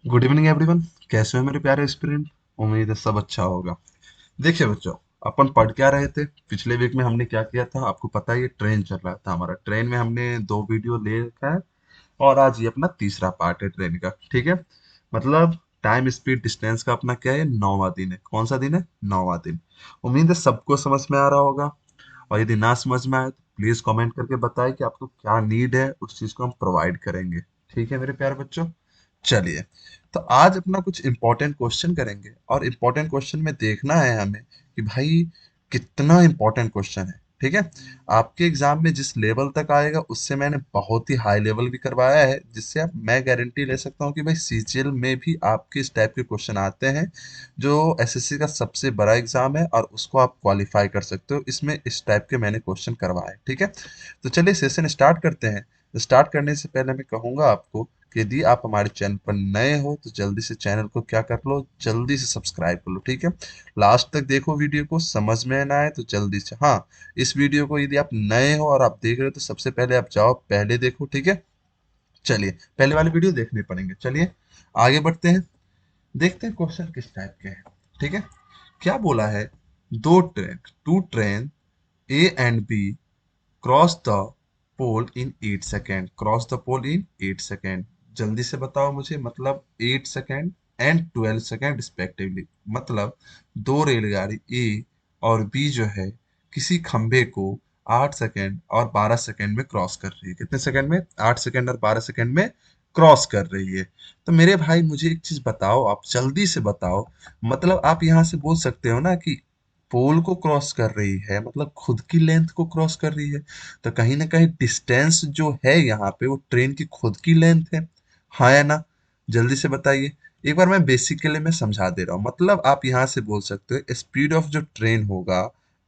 Good evening everyone. कैसे हो मेरे प्यारे स्टूडेंट? उम्मीद है सब अच्छा होगा। देखिए बच्चों, अपन पढ़ क्या रहे थे? पिछले वीक में हमने क्या किया था आपको पता है। ये ट्रेन चल रहा था हमारा। ट्रेन में हमने दो वीडियो ले रखा है और आज ये अपना तीसरा पार्ट है ट्रेन का। ठीक है, मतलब टाइम स्पीड डिस्टेंस का अपना क्या है, 9वां दिन है। कौन सा दिन है? 9वां दिन। उम्मीद है सबको समझ में आ रहा होगा। और यदि ना समझ में आए तो प्लीज कमेंट करके बताएं कि आपको क्या नीड है, उस चीज को हम प्रोवाइड करेंगे। ठीक है मेरे प्यारे बच्चों, चलिए। तो आज अपना कुछ इंपॉर्टेंट क्वेश्चन करेंगे और इंपॉर्टेंट क्वेश्चन में देखना है हमें कि भाई कितना इंपॉर्टेंट क्वेश्चन है। ठीक है, आपके एग्जाम में जिस लेवल तक आएगा उससे मैंने बहुत ही हाई लेवल भी करवाया है, जिससे आप मैं गारंटी ले सकता हूँ कि भाई सीजीएल में भी आपके इस टाइप के क्वेश्चन आते हैं, जो एसएससी का सबसे बड़ा एग्जाम है और उसको आप क्वालिफाई कर सकते हो। इसमें इस टाइप के मैंने क्वेश्चन करवाए। ठीक है, तो चलिए सेशन स्टार्ट करते हैं। स्टार्ट करने से पहले मैं कहूंगा आपको कि यदि आप हमारे चैनल पर नए हो तो जल्दी से चैनल को क्या कर लो, जल्दी से सब्सक्राइब कर लो। ठीक है, लास्ट तक देखो वीडियो को, समझ में ना आए तो जल्दी से, हाँ, इस वीडियो को यदि आप नए हो और आप देख रहे हो तो सबसे पहले आप जाओ पहले देखो। ठीक है, चलिए पहले वाले वीडियो देखने पड़ेंगे। चलिए आगे बढ़ते हैं, देखते हैं क्वेश्चन किस टाइप के हैं। ठीक है, क्या बोला है? दो train to train A and B cross the pole in 8 second. Cross the pole in 8 second. जल्दी से बताओ मुझे, मतलब 8 सेकेंड एंड 12 सेकेंड रिस्पेक्टिवली। मतलब दो रेलगाड़ी ए और बी जो है किसी खंबे को 8 सेकेंड और 12 सेकेंड में क्रॉस कर रही है। कितने सेकेंड में? 8 सेकेंड और 12 सेकेंड में क्रॉस कर रही है। तो मेरे भाई मुझे एक चीज बताओ, आप जल्दी से बताओ। मतलब आप यहाँ से बोल सकते हो ना कि पोल को क्रॉस कर रही है, मतलब खुद की लेंथ को क्रॉस कर रही है। तो कहीं ना कहीं डिस्टेंस जो है यहाँ पे वो ट्रेन की खुद की लेंथ है। हाँ या ना? जल्दी से बताइए। एक बार मैं बेसिकली मैं समझा दे रहा हूँ। मतलब आप यहाँ से बोल सकते हो स्पीड ऑफ जो ट्रेन होगा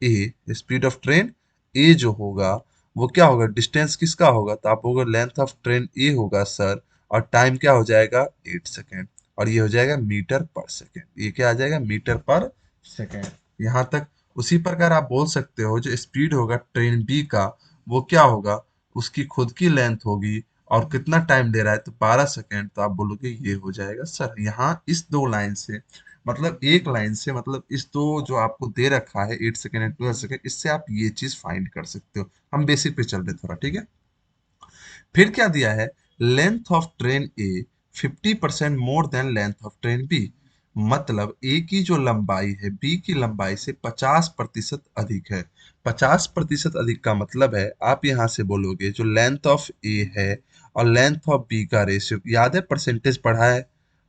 ए, स्पीड ऑफ ट्रेन ए जो होगा वो क्या होगा, डिस्टेंस किसका होगा? तो आप होगा लेंथ ऑफ ट्रेन ए होगा सर, और टाइम क्या हो जाएगा? 8 सेकेंड। और ये हो जाएगा मीटर पर सेकेंड। ये क्या आ जाएगा? मीटर पर सेकेंड। यहाँ तक। उसी प्रकार आप बोल सकते हो जो स्पीड होगा ट्रेन बी का वो क्या होगा, उसकी खुद की लेंथ होगी और कितना टाइम ले रहा है तो 12 सेकेंड। तो आप बोलोगे ये हो जाएगा सर यहाँ इस दो लाइन से, मतलब एक लाइन से, मतलब इस दो जो आपको दे रखा है 8 सेकेंड एंड 12 सेकेंड, इससे आप ये चीज फाइंड कर सकते हो। हम बेसिक पे चल रहे थोड़ा। ठीक है, फिर क्या दिया है? Length of train A 50% more than length of train B. मतलब ए की जो लंबाई है बी की लंबाई से 50% अधिक है। 50% अधिक का मतलब है आप यहां से बोलोगे जो लेंथ ऑफ ए है और लेंथ ऑफ बी का रेशियो, याद है परसेंटेज पढ़ा है?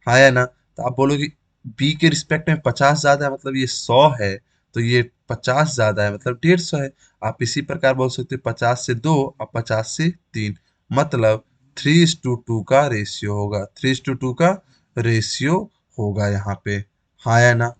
हाँ या ना? तो आप बोलोगे बी के रिस्पेक्ट में 50 ज्यादा है, मतलब ये 100 है, तो ये 50 ज्यादा है मतलब 150 है। आप इसी प्रकार बोल सकते हो 50 से 2 और 50 से 3, मतलब 3:2 का रेशियो होगा। 3:2 का रेशियो होगा यहाँ पे। हाँ या ना?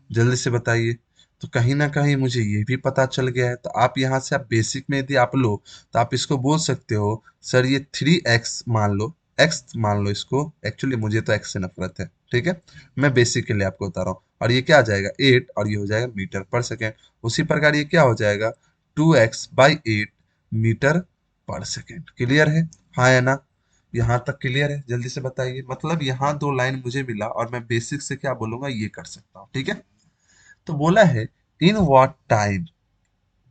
जल्दी से बताइए। तो कहीं ना कहीं मुझे ये भी पता चल गया है। तो आप यहाँ से आप बेसिक में यदि आप लो तो आप इसको बोल सकते हो सर ये 3x मान लो, x मान लो इसको। एक्चुअली मुझे तो x से नफरत है। ठीक है, मैं बेसिक के लिए आपको बता रहा हूँ। और ये क्या आ जाएगा? 8, और ये हो जाएगा मीटर पर सेकेंड। उसी प्रकार ये क्या हो जाएगा? 2x/8 मीटर पर सेकेंड। क्लियर है? हाँ या ना? यहाँ तक क्लियर है? जल्दी से बताइए। मतलब यहाँ दो लाइन मुझे मिला और मैं बेसिक से क्या बोलूंगा ये कर सकता हूँ। ठीक है, तो बोला है in what time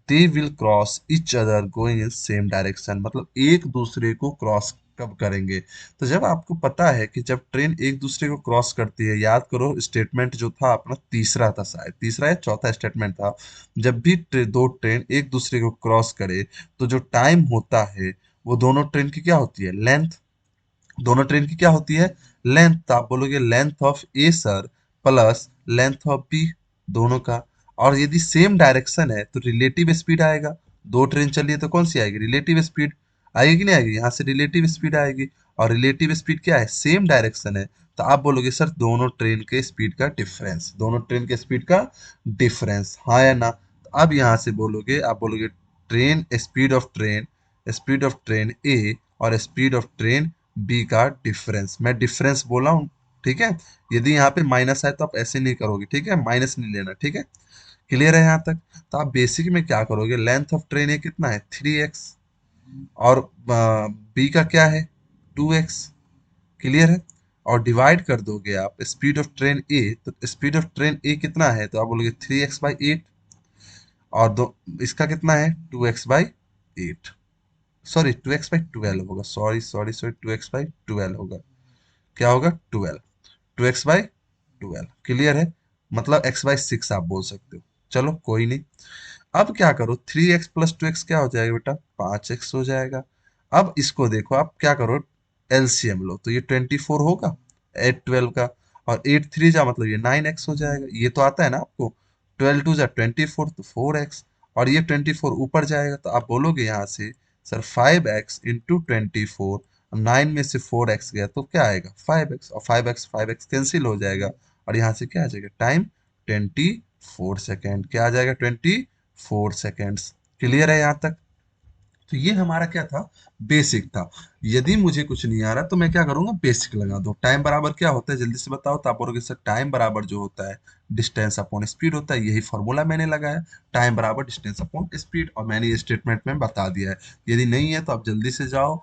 they will cross each other going in same direction. मतलब एक दूसरे को क्रॉस कब करेंगे? तो जब आपको पता है कि जब ट्रेन एक दूसरे को क्रॉस करती है, याद करो स्टेटमेंट जो था अपना तीसरा था, शायद तीसरा या चौथा स्टेटमेंट था। जब भी दो ट्रेन एक दूसरे को क्रॉस करे तो जो टाइम होता है वो दोनों ट्रेन की क्या होती है? लेंथ। दोनों ट्रेन की क्या होती है? लेंथ। तो आप बोलोगे length of A sir plus length of B, दोनों का। और यदि सेम डायरेक्शन है तो रिलेटिव स्पीड आएगा। दो ट्रेन चलिए तो कौन सी आएगी? रिलेटिव स्पीड आएगी कि नहीं आएगी? यहाँ से रिलेटिव स्पीड आएगी। और रिलेटिव स्पीड क्या है? सेम डायरेक्शन है। तो आप बोलोगे सर दोनों ट्रेन के स्पीड का डिफरेंस, दोनों ट्रेन के स्पीड का डिफरेंस। हाँ या ना? तो अब यहाँ से बोलोगे, आप बोलोगे ट्रेन स्पीड ऑफ ट्रेन ए और स्पीड ऑफ ट्रेन बी का डिफरेंस। मैं डिफरेंस बोला हूँ। ठीक है, यदि यहाँ पे माइनस है तो आप ऐसे नहीं करोगे। ठीक है, माइनस नहीं लेना। ठीक है, क्लियर है यहाँ तक? तो आप बेसिक में क्या करोगे, लेंथ ऑफ ट्रेन ए कितना है? 3x, और बी का क्या है? 2x। क्लियर है? और डिवाइड कर दोगे आप स्पीड ऑफ ट्रेन ए, तो स्पीड ऑफ ट्रेन ए कितना है, तो आप बोलोगे 3x/8, और दो इसका कितना है 2x/8, सॉरी 2x/12 होगा, सॉरी सॉरी सॉरी 2x/12 होगा, क्या होगा 12, 2x/12 क्लियर है, मतलब x/6 आप बोल सकते हो। चलो कोई नहीं, अब क्या करो 3x+2x क्या हो जाएगा बेटा 5x हो जाएगा। अब इसको देखो आप क्या करो, एलसीएम लो, तो ये 24 होगा 8 12 का, और 8 3 जा मतलब ये 9x हो जाएगा, ये तो आता है ना आपको, 12 2 जा 24 तो 4x, और ये 24 ऊपर जाएगा तो आप बोलोगे यहाँ से सर 5x इंटू 24, 9 में से 4x गया तो क्या आएगा 5x, और 5x कैंसिल हो जाएगा, और यहाँ से क्या आ जाएगा टाइम 24 सेकेंड, क्या आ जाएगा 24 सेकेंड्स। क्लियर है यहाँ तक। तो ये हमारा क्या था, बेसिक था। यदि मुझे कुछ नहीं आ रहा तो मैं क्या करूंगा, बेसिक लगा दो। टाइम बराबर क्या होता है जल्दी से बताओ, तो आप बोलोगे सर टाइम बराबर जो होता है डिस्टेंस अपॉन स्पीड होता है, यही फॉर्मूला मैंने लगाया, टाइम बराबर डिस्टेंस अपॉन स्पीड, और मैंने ये स्टेटमेंट में बता दिया है। यदि नहीं है तो आप जल्दी से जाओ,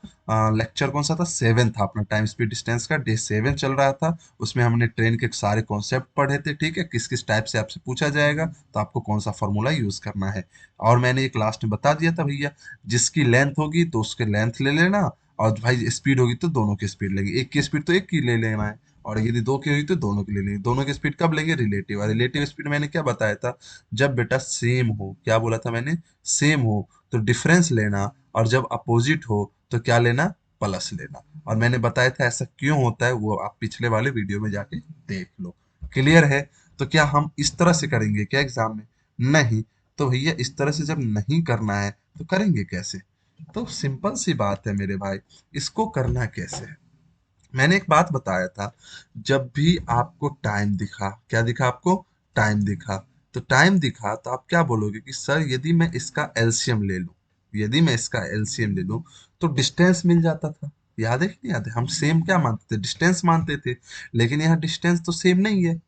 लेक्चर कौन सा था, 7 था अपना, टाइम स्पीड डिस्टेंस का डे 7 चल रहा था, उसमें हमने ट्रेन के सारे कॉन्सेप्ट पढ़े थे, ठीक है, किस किस टाइप से आपसे पूछा जाएगा तो आपको कौन सा फॉर्मूला यूज करना है। और मैंने एक लास्ट में बता दिया था भैया, जिसकी लेंथ होगी तो उसके लेंथ ले लेना, और भाई स्पीड होगी तो दोनों की स्पीड लेंगे, एक की स्पीड तो एक की ले लेना है, और यदि दो की हुई तो दोनों की ले लेंगे। दोनों की स्पीड कब लेंगे, रिलेटिव, और रिलेटिव स्पीड मैंने क्या बताया था, जब बेटा सेम हो, क्या बोला था मैंने, सेम हो तो डिफरेंस लेना, और जब अपोजिट हो तो क्या लेना, प्लस लेना। और मैंने बताया था ऐसा क्यों होता है, वो आप पिछले वाले वीडियो में जाके देख लो। क्लियर है। तो क्या हम इस तरह से करेंगे क्या एग्जाम में, नहीं। तो भैया इस तरह से जब नहीं करना है तो करेंगे कैसे, तो सिंपल सी बात है मेरे भाई, इसको करना कैसे है, मैंने एक बात बताया था, जब भी आपको टाइम दिखा, क्या दिखा आपको, टाइम दिखा, तो टाइम दिखा तो आप क्या बोलोगे कि सर यदि मैं इसका एलसीएम ले लूं, यदि मैं इसका एलसीएम ले लूं तो डिस्टेंस मिल जाता था। याद है कि नहीं याद है, हम सेम क्या मानते थे, डिस्टेंस मानते थे, लेकिन यहाँ डिस्टेंस तो सेम नहीं है,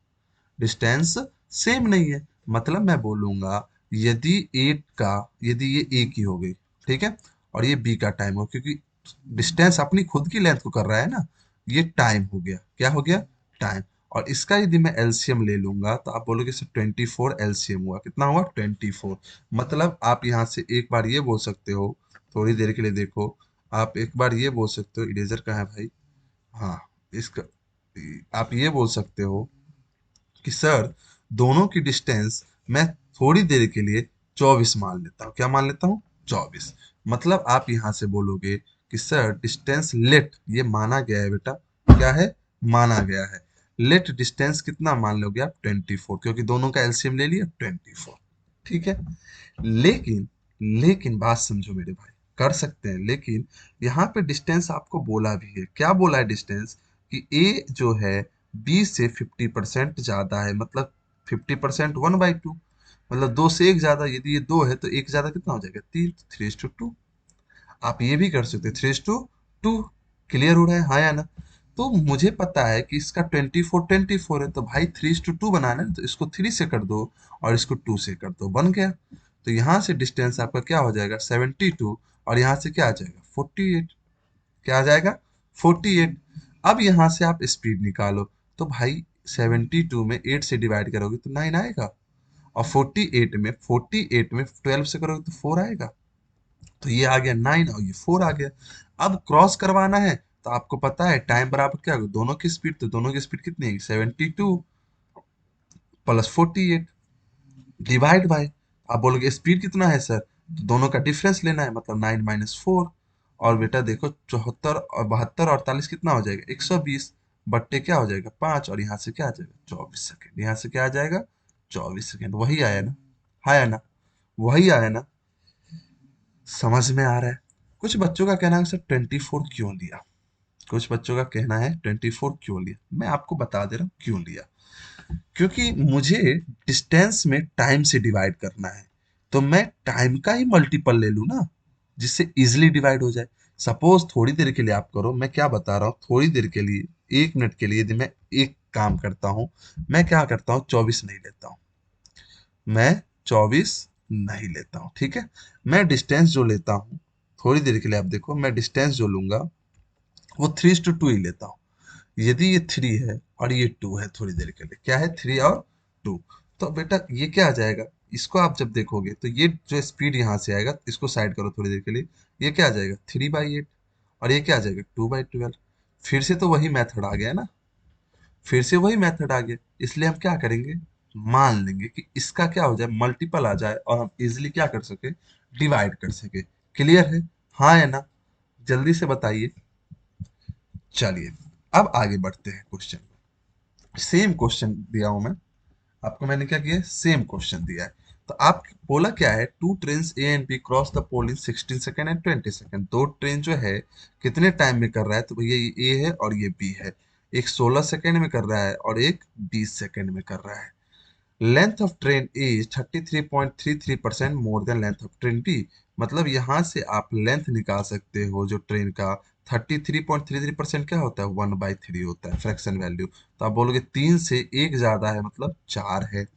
डिस्टेंस सेम नहीं है। मतलब मैं बोलूंगा यदि एट का, यदि ये ए की हो गई, ठीक है, और ये बी का टाइम हो, क्योंकि डिस्टेंस अपनी खुद की लेंथ को कर रहा है ना, ये टाइम हो गया, क्या हो गया, टाइम। और इसका यदि मैं एलसीएम ले लूंगा तो आप बोलोगे सर 24 एलसीएम हुआ, कितना हुआ 24। मतलब आप यहाँ से एक बार ये बोल सकते हो, थोड़ी देर के लिए देखो, आप एक बार ये बोल सकते हो, इरेजर कहाँ है भाई, हाँ, इसका आप ये बोल सकते हो कि सर दोनों की डिस्टेंस मैं थोड़ी देर के लिए 24 मान लेता हूँ, क्या मान लेता हूँ 24। मतलब आप यहाँ से बोलोगे कि सर डिस्टेंस लेट, ये माना गया है बेटा, क्या है, माना गया है, लेट डिस्टेंस कितना मान लोगे आप 24, क्योंकि दोनों का एलसीएम ले लिया 24, ठीक है। लेकिन लेकिन बात समझो मेरे भाई, कर सकते हैं, लेकिन यहाँ पे डिस्टेंस आपको बोला भी है, क्या बोला है डिस्टेंस, कि ए जो है बी से 50% ज्यादा है, मतलब 50% 1/2, मतलब दो से एक ज्यादा, यदि ये दो है तो एक ज्यादा कितना हो जाएगा 3, 3:2। आप ये भी कर सकते 3:2। क्लियर हो रहा है हाँ या ना। तो मुझे पता है कि इसका 24 है, तो भाई 3:2 बनाना है तो इसको 3 से कर दो और इसको 2 से कर दो, बन गया। तो यहाँ से डिस्टेंस आपका क्या हो जाएगा 72, और यहाँ से क्या आ जाएगा 48, क्या आ जाएगा 48। अब यहाँ से आप स्पीड निकालो, तो भाई 72 में 8 से डिवाइड करोगे तो 9 आएगा, और 48 में 12 से करोगे तो 4 आएगा, तो ये आ गया 9 और ये 4 आ गया। अब क्रॉस करवाना है तो आपको पता है टाइम बराबर क्या होगा, दोनों की स्पीड, तो दोनों की स्पीड कितनी है 72 प्लस 48 डिवाइड बाय, आप बोलोगे स्पीड कितना है सर, तो दोनों का डिफरेंस लेना है, मतलब 9 - 4। और बेटा देखो 74 और 72 और 48 कितना हो जाएगा 120, बट्टे क्या हो जाएगा 5, और यहाँ से क्या आ जाएगा 24 सेकेंड, यहाँ से क्या आ जाएगा 24 सेकेंड, वही आया ना, आया ना, वही आया ना, समझ में आ रहा है। कुछ बच्चों का कहना है सर 24 क्यों लिया, कुछ बच्चों का कहना है 24 क्यों लिया, मैं आपको बता दे रहा हूँ क्यों लिया। क्योंकि मुझे डिस्टेंस में टाइम से डिवाइड करना है, तो मैं टाइम का ही मल्टीपल ले लूँ ना, जिससे इजिली डिवाइड हो जाए। सपोज थोड़ी देर के लिए आप करो, मैं क्या बता रहा हूँ, थोड़ी देर के लिए 1 मिनट के लिए यदि मैं एक काम करता हूँ, मैं क्या करता हूँ 24 नहीं लेता हूँ, मैं 24 नहीं लेता हूँ, ठीक है। मैं डिस्टेंस जो लेता हूँ, थोड़ी देर के लिए आप देखो, मैं डिस्टेंस जो लूंगा वो 3:2 ही लेता हूँ। यदि ये 3 है और ये 2 है, थोड़ी देर के लिए क्या है, 3 और 2, तो बेटा ये क्या आ जाएगा, इसको आप जब देखोगे तो ये जो स्पीड यहाँ से आएगा, इसको साइड करो थोड़ी देर के लिए, ये क्या आ जाएगा 3/8, और ये क्या आ जाएगा 2/12। फिर से तो वही मेथड आ गया ना, फिर से वही मेथड आ गया, इसलिए हम क्या करेंगे, मान लेंगे कि इसका क्या हो जाए, मल्टीपल आ जाए और हम इजिली क्या कर सके, डिवाइड कर सके। क्लियर है, हाँ या ना, जल्दी से बताइए। चलिए अब आगे बढ़ते हैं क्वेश्चन। सेम क्वेश्चन दिया हूं मैं आपको, मैंने क्या किया है, सेम क्वेश्चन दिया है। तो आप बोला क्या है, two train A and B cross the pole in 16 second and 20 second. दो ट्रेन जो है कितने टाइम में कर रहा है, तो भैया ये ए है और ये बी है। एक 16 सेकंड में कर रहा है और एक 20 सेकंड में कर रहा है। Length of train is 33.33% more than length of train B. मतलब यहां से आप लेंथ निकाल सकते हो जो ट्रेन का, 33.33% क्या होता है, 1/3 होता है फ्रैक्शन वैल्यू। तो आप बोलोगे 3 से 1 ज्यादा है मतलब 4 है।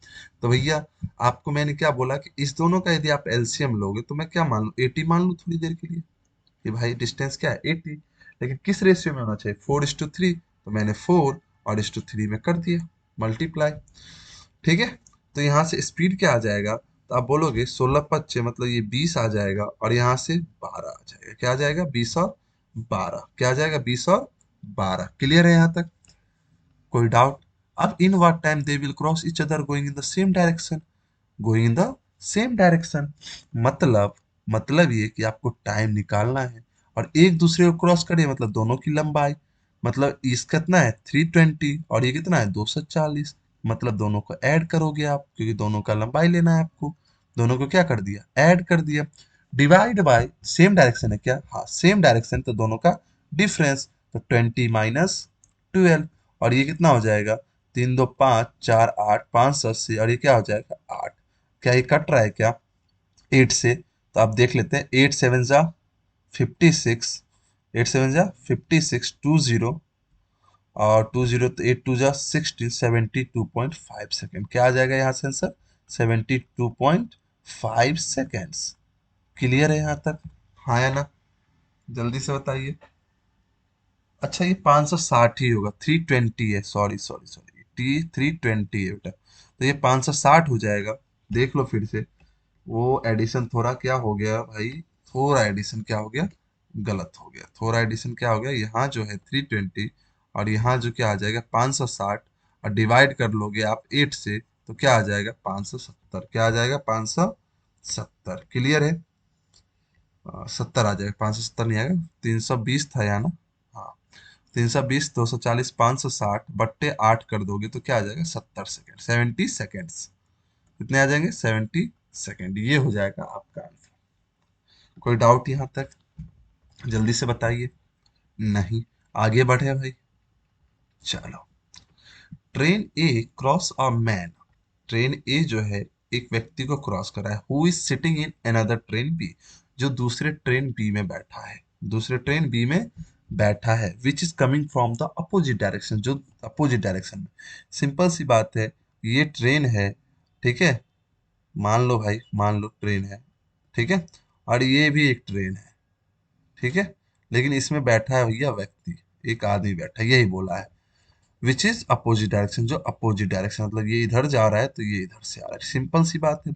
तो भैया आपको मैंने क्या बोला कि इस दोनों का यदि आप एलसीएम लोगे तो मैं क्या मान लूं, 80 मान लूं थोड़ी देर के लिए, कि भाई डिस्टेंस क्या है 80, लेकिन किस रेशियो में होना चाहिए, 4:3। तो मैंने 4 और 3 में कर दिया मल्टीप्लाई। ठीक है, तो यहाँ से स्पीड क्या आ जाएगा, तो आप बोलोगे 16 × 5 मतलब ये 20 आ जाएगा, और यहाँ से 12 आ जाएगा, क्या आ जाएगा 20 और 12, क्या आ जाएगा 20 और 12। क्लियर है यहाँ तक, कोई डाउट। अब in what time they will cross each other going in the same direction, going in the same direction. मतलब ये कि आपको टाइम निकालना है और एक दूसरे को क्रॉस करे, मतलब दोनों की लंबाई, मतलब इसका कितना है 320 और ये कितना है 240, मतलब दोनों को ऐड करोगे आप, क्योंकि दोनों का लंबाई लेना है आपको। दोनों को क्या कर दिया, ऐड कर दिया। डिवाइड बाय सेम डायरेक्शन है क्या, हाँ सेम डायरेक्शन, तो दोनों का डिफरेंस, तो 20 - 12, और ये कितना हो जाएगा, 3 × 2 = 5, 4 × 8 = 580, और ये क्या हो जाएगा 8। क्या ये कट रहा है क्या 8 से, तो आप देख लेते हैं, 8 × 7 = 56, 8 × 7 = 56, 20, और 20 तो 8 × 2 = 16, 72.5 सेकेंड। क्या आ जाएगा यहाँ से आंसर, 72.5 सेकेंड्स। क्लियर है यहाँ तक, हाँ या ना, जल्दी से बताइए। अच्छा ये 560 ही होगा, 320 है, सॉरी सॉरी सॉरी, टी 320 है बेटा, तो ये 560 हो जाएगा। देख लो फिर से, वो एडिशन थोड़ा क्या हो गया भाई, थोड़ा एडिशन क्या हो गया, गलत हो गया। थोड़ा एडिशन क्या हो गया, यहाँ जो है 320 और यहाँ जो क्या आ जाएगा 560, और डिवाइड कर लोगे आप 8 से, तो क्या आ जाएगा 570, क्या आ जाएगा 570। क्लियर है, 70 आ जाएगा, 570 नहीं आएगा, 320 था यहाँ ना, हाँ 320, 240, 560 बट्टे 8 कर दोगे तो क्या आ जाएगा 70 सेकेंड, 70 सेकेंड्स। कितने आ जाएंगे 70 सेकेंड, ये हो जाएगा आपका आंसर। कोई डाउट यहाँ तक, जल्दी से बताइए। नहीं, आगे बढ़े भाई, चलो। Train A cross a man, train A जो है एक व्यक्ति को क्रॉस कर रहा है, who is sitting in another train B, जो दूसरे ट्रेन बी में बैठा है, दूसरे ट्रेन बी में बैठा है, विच is coming from the opposite direction, जो अपोजिट डायरेक्शन में। सिंपल सी बात है, ये ट्रेन है, ठीक है, मान लो भाई, मान लो ट्रेन है, ठीक है, और ये भी एक ट्रेन है, ठीक है, लेकिन इसमें बैठा है भैया व्यक्ति, एक आदमी बैठा है, यही बोला है, विच इज अपोजिट डायरेक्शन, जो अपोजिट डायरेक्शन, मतलब ये इधर जा रहा है तो ये इधर से आ रहा है, सिंपल सी बात है।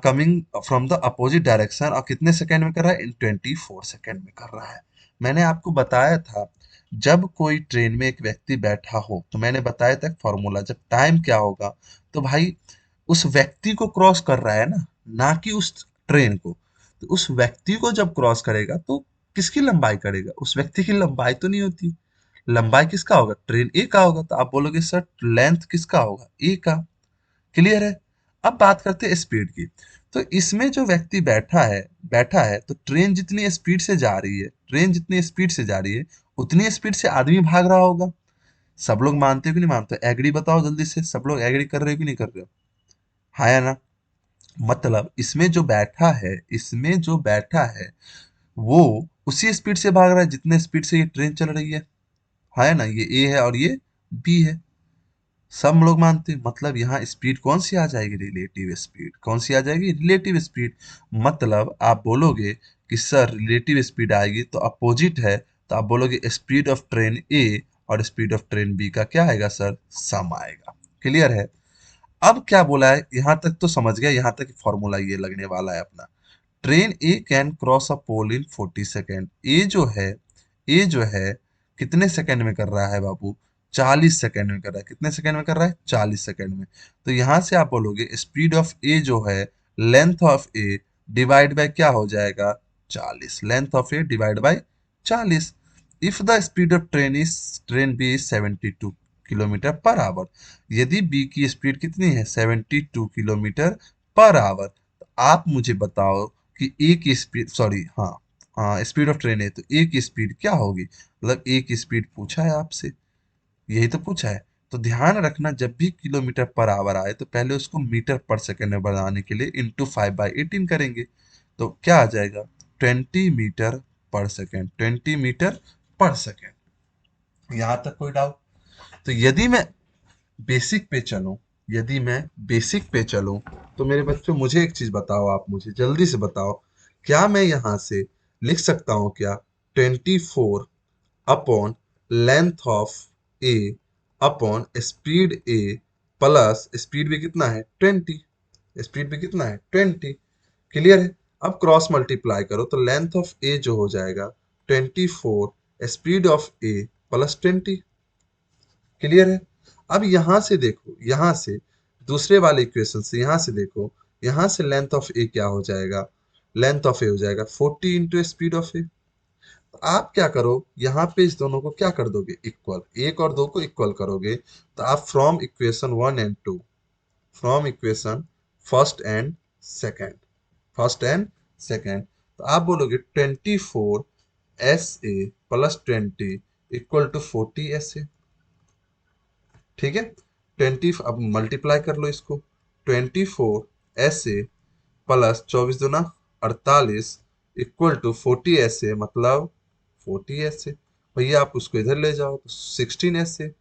Coming from the opposite direction, और कितने सेकंड में कर रहा है, इन 24 सेकंड में कर रहा है। मैंने आपको बताया था, जब कोई ट्रेन में एक व्यक्ति बैठा हो तो मैंने बताया था फॉर्मूला, जब टाइम क्या होगा, तो भाई उस व्यक्ति को क्रॉस कर रहा है ना कि उस ट्रेन को, तो उस व्यक्ति को जब क्रॉस करेगा तो किसकी लंबाई करेगा, उस व्यक्ति की लंबाई तो नहीं होती, लंबाई किसका होगा, ट्रेन ए का होगा, तो आप बोलोगे सर लेंथ किसका होगा, ए का। क्लियर है, अब बात करते हैं स्पीड की। तो इसमें जो व्यक्ति बैठा है तो ट्रेन जितनी स्पीड से जा रही है, ट्रेन जितनी स्पीड से जा रही है उतनी स्पीड से आदमी भाग रहा होगा। सब लोग मानते हो कि नहीं मानते, एग्री बताओ जल्दी से, सब लोग एग्री कर रहे हो कि नहीं कर रहे हो, हाँ या ना। मतलब इसमें जो बैठा है वो उसी स्पीड से भाग रहा है जितने स्पीड से ये ट्रेन चल रही है ना, ये ए है और ये बी है, सब लोग मानते हैं। मतलब यहाँ स्पीड कौन सी आ जाएगी, रिलेटिव स्पीड, कौन सी आ जाएगी, रिलेटिव स्पीड। मतलब आप बोलोगे कि सर रिलेटिव स्पीड आएगी तो अपोजिट है, तो आप बोलोगे स्पीड ऑफ ट्रेन ए और स्पीड ऑफ ट्रेन बी का क्या आएगा सर, सम आएगा। क्लियर है। अब क्या बोला है, यहां तक तो समझ गया, यहां तक फॉर्मूला ये लगने वाला है अपना। Train A can cross a pole in 40 second. A जो है कितने सेकंड में कर रहा है बाबू, 40 सेकंड में कर रहा है। कितने सेकंड में कर रहा है, 40 सेकंड में। तो यहां से आप बोलोगे स्पीड ऑफ ए जो है length of A divide by क्या हो जाएगा, 40। Length of A divide by 40। If the speed of train B is 72 kilometre per hour. यदि बी की स्पीड कितनी है, 72 किलोमीटर पर आवर, तो आप मुझे बताओ कि ए की स्पीड, सॉरी हाँ हाँ स्पीड ऑफ ट्रेन है तो ए की स्पीड क्या होगी। मतलब ए की स्पीड पूछा है आपसे, यही तो पूछा है। तो ध्यान रखना, जब भी किलोमीटर पर आवर आए तो पहले उसको मीटर पर सेकेंड में बढ़ाने के लिए इंटू 5/18 करेंगे। तो क्या आ जाएगा, 20 मीटर पर सेकेंड। 20 मीटर पर सेकेंड। यहां तक कोई डाउट। तो यदि मैं बेसिक पे चलूं, तो मेरे बच्चों मुझे एक चीज बताओ, आप मुझे जल्दी से बताओ, क्या मैं यहां से लिख सकता हूं क्या, 24 upon length of A upon speed A plus speed भी कितना है 20। स्पीड भी कितना है 20। क्लियर है। अब क्रॉस मल्टीप्लाई करो तो लेंथ ऑफ ए जो हो जाएगा 24 speed of A plus 20। Clear है। अब यहां से देखो, यहां से दूसरे वाले इक्वेशन से यहां से देखो, यहां से लेंथ ऑफ ए क्या हो जाएगा, लेंथ ऑफ ए हो जाएगा 40 इंटू स्पीड ऑफ ए। तो आप क्या करो, यहाँ पे इस दोनों को क्या कर दोगे, इक्वल, एक और दो को इक्वल करोगे। तो आप from equation 1 and 2, from equation second first and second, तो आप बोलोगे 24 S A plus 20 equal to 40 S A. ठीक है। 20, अब मल्टीप्लाई कर लो इसको, 24 एस ए प्लस 24 दूना 48 इक्वल टू 40 एस ए, मतलब 40 एस ए। भैया आप उसको इधर ले जाओ तो 16 एस ए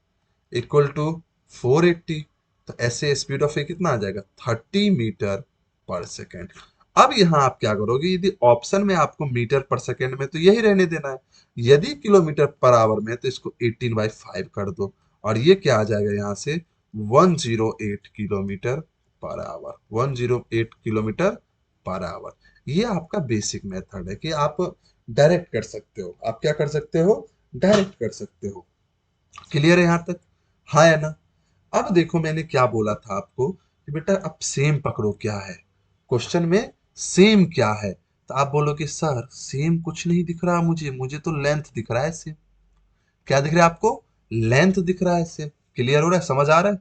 इक्वल टू 480। तो ऐसे स्पीड ऑफ ए कितना आ जाएगा, 30 मीटर पर सेकेंड। अब यहाँ आप क्या करोगे, यदि ऑप्शन में आपको मीटर पर सेकेंड में तो यही रहने देना है, यदि किलोमीटर पर आवर में तो इसको 18/5 कर दो, और ये क्या आ जाएगा यहाँ से 108 kilometre per our. 108 kilometre per our. ये आपका बेसिक मेथड है कि आप डायरेक्ट कर सकते हो, आप क्या कर सकते हो, डायरेक्ट कर सकते हो। क्लियर है यहाँ तक, हाँ या ना। अब देखो मैंने क्या बोला था आपको कि बेटा अब सेम पकड़ो, क्या है क्वेश्चन में, सेम क्या है। तो आप बोलोगे सर सेम कुछ नहीं दिख रहा मुझे, मुझे तो लेंथ दिख रहा है सेम। क्या दिख रहा है आपको, लेंथ दिख रहा है सेम। क्लियर हो रहा है, समझ आ रहा है,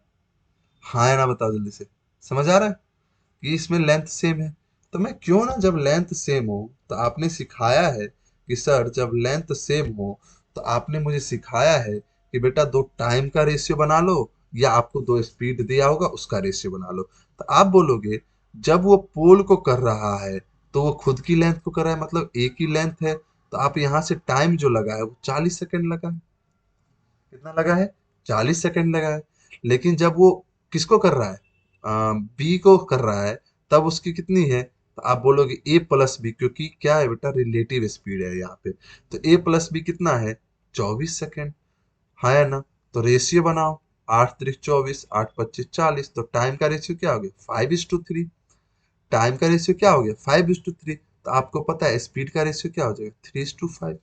हाँ या ना बताओ जल्दी से, समझ आ रहा है कि इसमें लेंथ सेम है। तो मैं क्यों ना, जब लेंथ सेम हो तो आपने सिखाया है कि सर जब लेंथ सेम हो, तो आपने मुझे सिखाया है कि बेटा दो टाइम का रेशियो बना लो, या आपको दो स्पीड दिया होगा उसका रेशियो बना लो। तो आप बोलोगे जब वो पोल को कर रहा है तो वो खुद की लेंथ को कर रहा है, मतलब एक ही लेंथ है, तो आप यहाँ से टाइम जो लगा है वो 40 सेकेंड लगा है। कितना लगा है, 40 सेकेंड लगा है। लेकिन जब वो किसको कर रहा है, बी को कर रहा है, तब उसकी कितनी है, तो आप बोलोगे ए प्लस बी, क्योंकि क्या है बेटा रिलेटिव स्पीड है यहाँ पे। तो ए प्लस बी कितना है, 24 सेकेंड, हाँ या ना। तो रेशियो बनाओ, 8×3 = 24, 8×25 = 40। तो टाइम का रेशियो क्या हो गया, 5:3। टाइम का रेशियो क्या हो गया, 5:3। तो आपको पता है स्पीड का रेशियो क्या हो जाएगा, 3:5,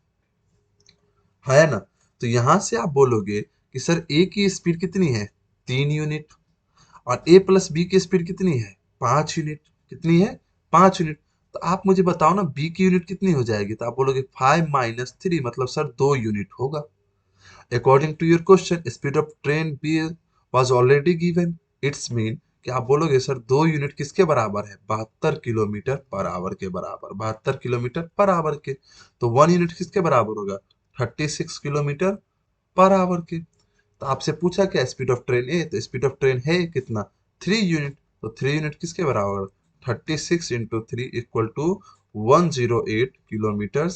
है ना। तो यहां से आप बोलोगे कि सर ए की स्पीड कितनी है, 3 यूनिट, और ए प्लस बी की स्पीड कितनी है, 5 यूनिट। कितनी है, 5 यूनिट। तो आप मुझे बताओ ना बी की यूनिट कितनी हो जाएगी। तो आप बोलोगे 5 - 3, मतलब सर 2 यूनिट होगा। According to your question speed of train B was already given, it's mean कि आप बोलोगे सर 2 यूनिट किसके बराबर है, 72 किलोमीटर पर आवर के बराबर, 72 किलोमीटर पर आवर के। तो 1 यूनिट किसके बराबर होगा, 36 किलोमीटर पर आवर के। तो आपसे पूछा क्या स्पीड ऑफ ट्रेन ए, तो स्पीड ऑफ ट्रेन है कितना, 3 यूनिट। तो 3 यूनिट किसके बराबर, 36 × 3 = 108 किलोमीटर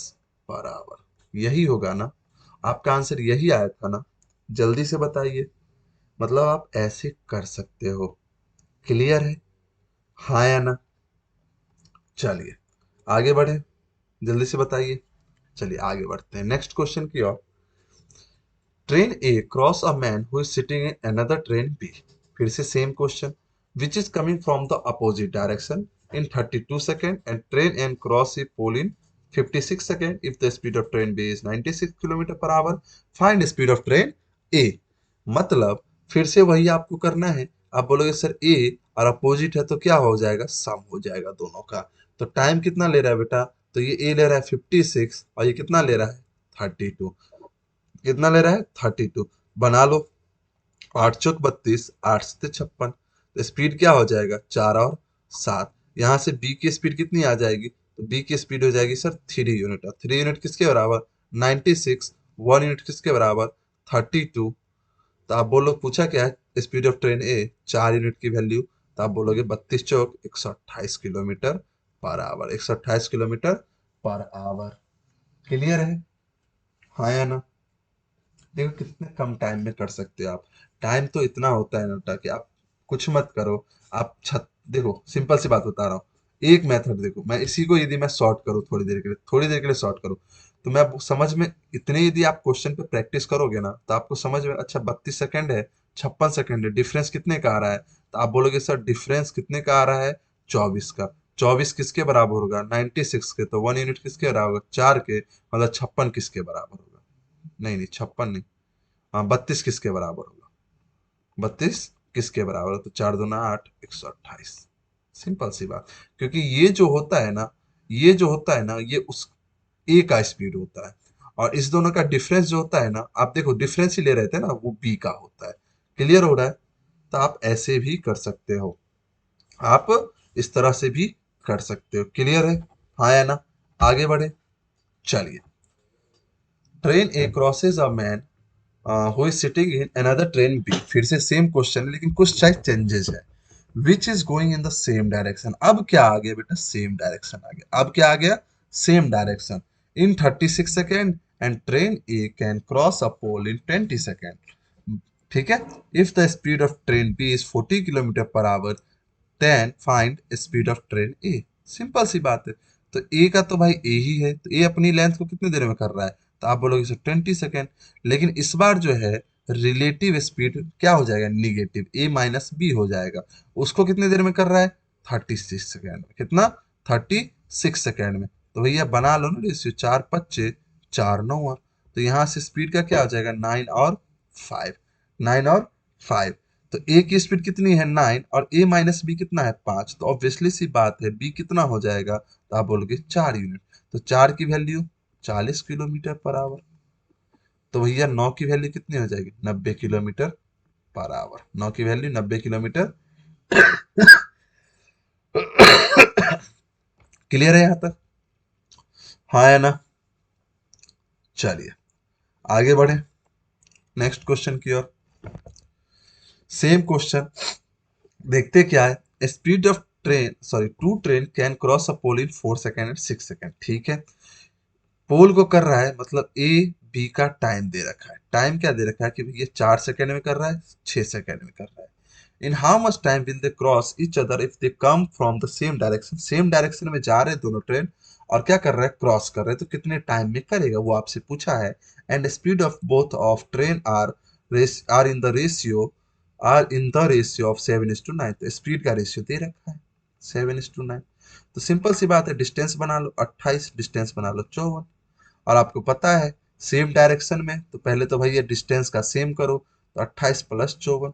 पर आवर। यही होगा ना, आपका आंसर यही आया था ना, जल्दी से बताइए। मतलब आप ऐसे कर सकते हो। क्लियर है, हाँ या ना। चलिए आगे बढ़े, जल्दी से बताइए। चलिए आगे बढ़ते हैं नेक्स्ट क्वेश्चन की ओर। Train A cross a man who is sitting in another train B. फिर से same question, which is coming from the opposite direction in 32 second and train an cross a pole in 56 second if the speed of train B is 96 kilometre per hour, find speed of train A. मतलब फिर से वही आपको करना है। आप बोलोगे sir ए और अपोजिट है तो क्या हो जाएगा, सम हो जाएगा दोनों का। तो टाइम कितना ले रहा है बेटा, तो ये ए ले रहा है 56 और ये कितना ले रहा है 32। कितना ले रहा है 32। बना लो, 8 चौक 32, 8 से 56, तो स्पीड क्या हो जाएगा 4 और 7। यहाँ से बी की स्पीड कितनी आ जाएगी, तो बी की स्पीड हो जाएगी सर 3 यूनिट। और 3 यूनिट किसके बराबर 96, 1 यूनिट किसके बराबर 32। तो आप बोलो पूछा क्या है speed of train A, 4 unit की वैल्यू, तो आप बोलोगे 32 चौक 128 kilometre per our, 128 kilometre per our. Clear है, हाँ या ना। देखो कितने कम टाइम में कर सकते हो आप। टाइम तो इतना होता है ना कि आप कुछ मत करो। आप छत देखो, सिंपल सी बात बता रहा हूँ। एक मेथड देखो, मैं इसी को यदि मैं शॉर्ट करूँ थोड़ी देर के लिए शॉर्ट करूँ, तो मैं समझ में इतने यदि आप क्वेश्चन पे प्रैक्टिस करोगे ना तो आपको समझ में, अच्छा 32 सेकंड है, 56 सेकंड है, डिफरेंस कितने का आ रहा है, तो आप बोलोगे सर डिफरेंस कितने का आ रहा है 24 का। 24 किसके बराबर होगा 96 के, तो 1 यूनिट किसके बराबर होगा 4 के, मतलब 56 किसके बराबर होगा, नहीं नहीं 56 नहीं, हाँ 32 किसके बराबर होगा, 32 किसके बराबर है, तो 4 दूना 8, 128। सिंपल सी बात। क्योंकि ये जो होता है ना, ये जो होता है ना, ये उस ए का स्पीड होता है, और इस दोनों का डिफरेंस जो होता है ना, आप देखो डिफरेंस ही ले रहे थे ना, वो बी का होता है। क्लियर हो रहा है, तो आप ऐसे भी कर सकते हो, आप इस तरह से भी कर सकते हो। क्लियर है, हाँ या ना। आगे बढ़े, चलिए। Train A crosses a man who is sitting in another train B. फिर से सेम क्वेश्चन है लेकिन कुछ शायद चेंजेस है। Which is going in the same direction. अब क्या आ गया बेटा, सेम डायरेक्शन आ गया। अब क्या आ गया, same direction in 36 second and train A can cross a pole in 20 second. ठीक है, if the speed of train B is 40 kilometre per hour then find speed of train A. Simple सी बात है। तो ए का तो भाई ए ही है, तो ए अपनी लेंथ को कितने देर में कर रहा है, तो आप बोलोगे सर 20 सेकेंड। लेकिन इस बार जो है रिलेटिव स्पीड क्या हो जाएगा, निगेटिव, ए माइनस बी हो जाएगा। उसको कितने देर में कर रहा है 36 सेकेंड में। कितना 36 सेकेंड में। तो भैया बना लो ना रेशियो, 4 5 4 9। तो यहाँ से स्पीड का क्या हो जाएगा 9 और 5, 9 और 5। तो ए की स्पीड कितनी है 9 और ए माइनस बी कितना है 5, तो ऑब्वियसली सी बात है बी कितना हो जाएगा, तो आप बोलोगे 4 यूनिट। तो 4 की वैल्यू 40 किलोमीटर पर आवर। तो भैया 9 की वैल्यू कितनी हो जाएगी 90 किलोमीटर पर आवर। 9 की वैल्यू 90 किलोमीटर। क्लियर है यहां तक, हाँ या ना। चलिए आगे बढ़े नेक्स्ट क्वेश्चन की ओर। सेम क्वेश्चन, देखते क्या है। Speed of train sorry two train can cross a pole in 4 second and 6 second. ठीक है, पोल को कर रहा है, मतलब ए बी का टाइम दे रखा है। टाइम क्या दे रखा है कि ये 4 सेकेंड में कर रहा है, 6 सेकेंड में कर रहा है। In how much time will they cross each other if they come from the same direction. Same direction में जा रहे हैं दोनों ट्रेन, और क्या कर रहा है क्रॉस कर रहे हैं, तो कितने टाइम में करेगा वो आपसे पूछा है। And speed of both of train are in the ratio of 7:9। तो स्पीड का रेशियो दे रखा है 7:9। तो सिंपल सी बात है, डिस्टेंस बना लो 28, डिस्टेंस बना लो 54। और आपको पता है सेम डायरेक्शन में, तो पहले तो भैया डिस्टेंस का सेम करो, तो 28 + 54।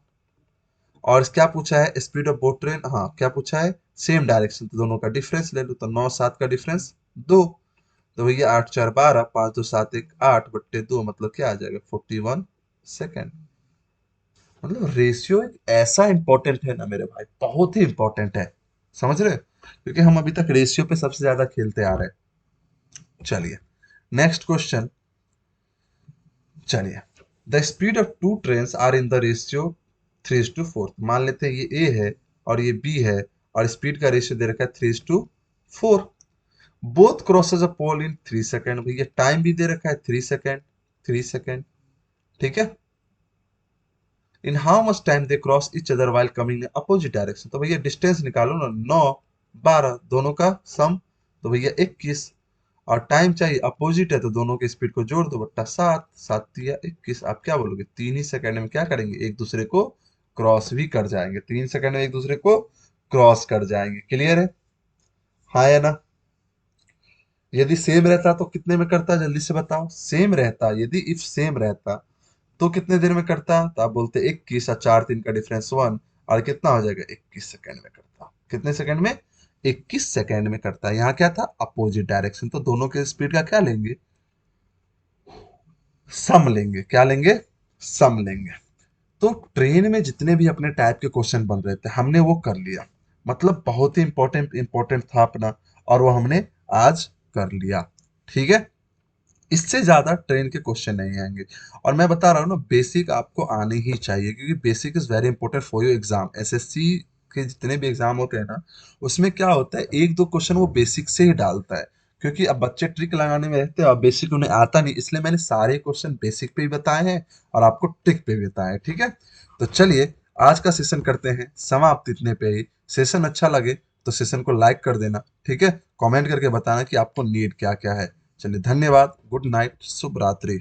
और क्या पूछा है स्पीड ऑफ बोट ट्रेन, हाँ क्या पूछा है सेम डायरेक्शन, तो दोनों का डिफरेंस ले लो, तो 9 7 का डिफरेंस 2। तो भैया 8 4 12, 5 2 7 1 8/2, मतलब क्या आ जाएगा 41 सेकेंड। मतलब रेशियो एक ऐसा इंपॉर्टेंट है ना मेरे भाई, बहुत ही इंपॉर्टेंट है, समझ रहे हो? क्योंकि हम अभी तक रेशियो पे सबसे ज्यादा खेलते आ रहे हैं। चलिए नेक्स्ट क्वेश्चन। चलिए, the speed of two train are in the ratio 3:4। मान लेते हैं ये ए है और ये बी है, और स्पीड का रेशियो दे रखा है 3:4। बोथ क्रॉसेज अ पोल इन 3 सेकेंड। भैया टाइम भी दे रखा है 3 सेकेंड, 3 सेकेंड। ठीक है, in how much time they cross each other while coming in opposite direction. तो भैया डिस्टेंस निकालो ना, 9 12 दोनों का सम, तो भैया 21। और टाइम चाहिए, अपोजिट है, तो दोनों की स्पीड को जोड़ दो बट्टा 7, 7 या 21। आप क्या बोलोगे, 3 ही सेकंड में क्या करेंगे, एक दूसरे को क्रॉस भी कर जाएंगे, 3 सेकंड में एक दूसरे को क्रॉस कर जाएंगे। क्लियर है, हाँ या ना? यदि सेम रहता तो कितने में करता, जल्दी से बताओ। सेम रहता, यदि इफ सेम रहता तो कितने देर में करता, तो आप बोलते 21 और 4 3 का डिफरेंस 1, और कितना हो जाएगा, 21 सेकंड में करता। कितने सेकंड में, 21 सेकंड में करता है। यहाँ क्या था, अपोजिट डायरेक्शन, तो दोनों के स्पीड का क्या लेंगे, सम लेंगे। क्या लेंगे, सम लेंगे। तो ट्रेन में जितने भी अपने टाइप के क्वेश्चन बन रहे थे हमने वो कर लिया, मतलब बहुत ही इंपॉर्टेंट था अपना, और वो हमने आज कर लिया। ठीक है, इससे ज्यादा ट्रेन के क्वेश्चन नहीं आएंगे। और मैं बता रहा हूँ ना, बेसिक आपको आने ही चाहिए, क्योंकि basic is very important for your exam. SSC के जितने भी एग्जाम होते हैं ना, उसमें क्या होता है, एक दो क्वेश्चन वो बेसिक से ही डालता है, क्योंकि अब बच्चे ट्रिक लगाने में रहते हैं और बेसिक उन्हें आता नहीं, इसलिए मैंने सारे क्वेश्चन बेसिक पे भी बताए हैं और आपको ट्रिक पे भी बताए हैं। ठीक है, तो चलिए आज का सेशन करते हैं समाप्त इतने पे ही। सेशन अच्छा लगे तो सेशन को लाइक कर देना, ठीक है, कमेंट करके बताना कि आपको नीड क्या क्या है। चलिए धन्यवाद, गुड नाइट, शुभ रात्रि।